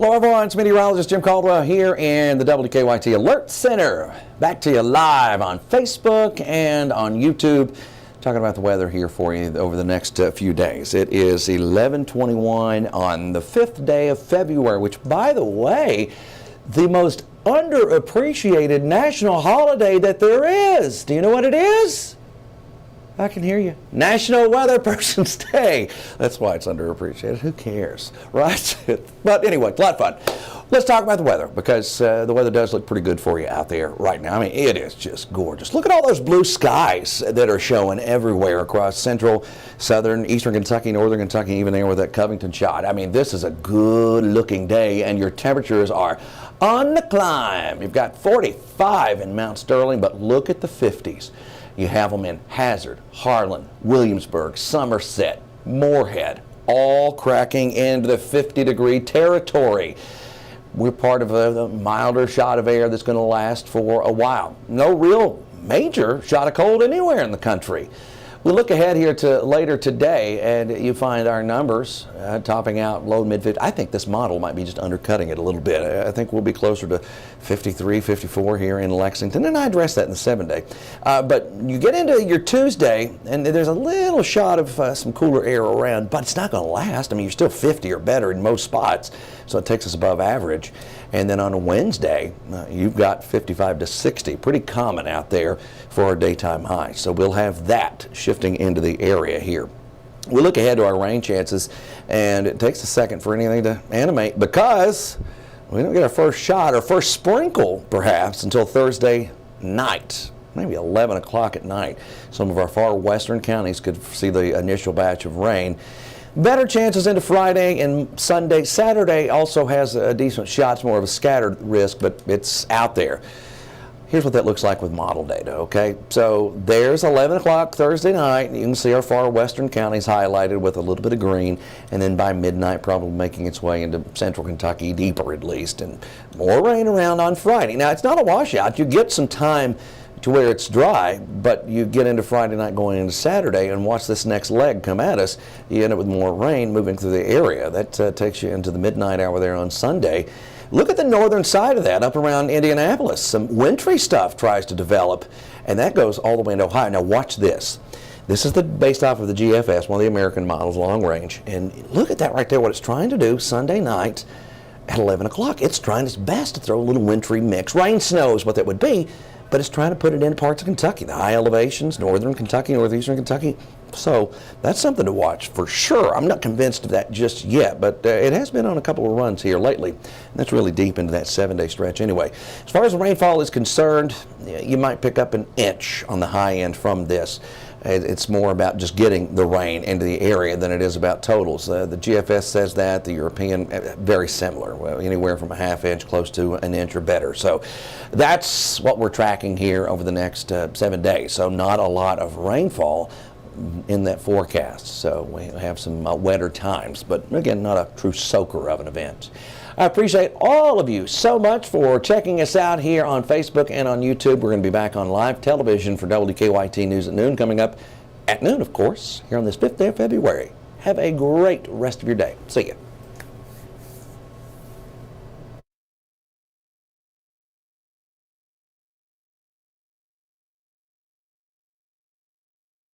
Hello everyone, it's Meteorologist Jim Caldwell here in the WKYT Alert Center. Back to you live on Facebook and on YouTube, talking about the weather here for you over the next few days. It is 11:21 on the 5th day of February, which, by the way, the most underappreciated national holiday that there is. Do you know what it is? I can hear you. National Weather Person's Day. That's why it's underappreciated. Who cares, right? But anyway, a lot of fun. Let's talk about the weather, because the weather does look pretty good for you out there right now. I mean, it is just gorgeous. Look at all those blue skies that are showing everywhere across central, southern, eastern Kentucky, northern Kentucky, even there with that Covington shot. I mean, this is a good-looking day, and your temperatures are on the climb. You've got 45 in Mount Sterling, but look at the 50s. You have them in Hazard, Harlan, Williamsburg, Somerset, Moorhead, all cracking into the 50-degree territory. We're part of a milder shot of air that's going to last for a while. No real major shot of cold anywhere in the country. We look ahead here to later today, and you find our numbers topping out low mid-50s. I think this model might be just undercutting it a little bit. I think we'll be closer to 53, 54 here in Lexington, and I addressed that in the 7-day. But you get into your Tuesday, and there's a little shot of some cooler air around, but it's not going to last. I mean, you're still 50 or better in most spots, so it takes us above average. And then on a Wednesday, you've got 55 to 60, pretty common out there for our daytime high. So we'll have that shifting into the area here. We look ahead to our rain chances, and it takes a second for anything to animate, because we don't get our first shot or first sprinkle perhaps until Thursday night, maybe 11 o'clock at night. Some of our far western counties could see the initial batch of rain. Better chances into Friday and Sunday. Saturday also has a decent shot. It's more of a scattered risk, but it's out there. Here's what that looks like with model data, okay? So there's 11 o'clock Thursday night. You can see our far western counties highlighted with a little bit of green, and then by midnight probably making its way into central Kentucky, deeper at least, and more rain around on Friday. Now, it's not a washout. You get some time to where it's dry, but you get into Friday night going into Saturday, and watch this next leg come at us. You end up with more rain moving through the area. That takes you into the midnight hour there on Sunday. Look at the northern side of that, up around Indianapolis. Some wintry stuff tries to develop, and that goes all the way into Ohio. Now watch this. This is based off of the GFS, one of the American models, long range. And look at that right there, what it's trying to do Sunday night at 11 o'clock. It's trying its best to throw a little wintry mix. Rain, snow is what that would be, but it's trying to put it in parts of Kentucky, the high elevations, northern Kentucky, northeastern Kentucky. So that's something to watch for sure. I'm not convinced of that just yet, but it has been on a couple of runs here lately. And that's really deep into that 7-day stretch anyway. As far as the rainfall is concerned, you might pick up an inch on the high end from this. It's more about just getting the rain into the area than it is about totals. The GFS says that, the European, very similar, well, anywhere from a ½ inch close to an inch or better. So that's what we're tracking here over the next 7 days. So not a lot of rainfall in that forecast. So we have some wetter times, but again, not a true soaker of an event. I appreciate all of you so much for checking us out here on Facebook and on YouTube. We're going to be back on live television for WKYT News at noon, coming up at noon, of course, here on this 5th day of February. Have a great rest of your day. See you.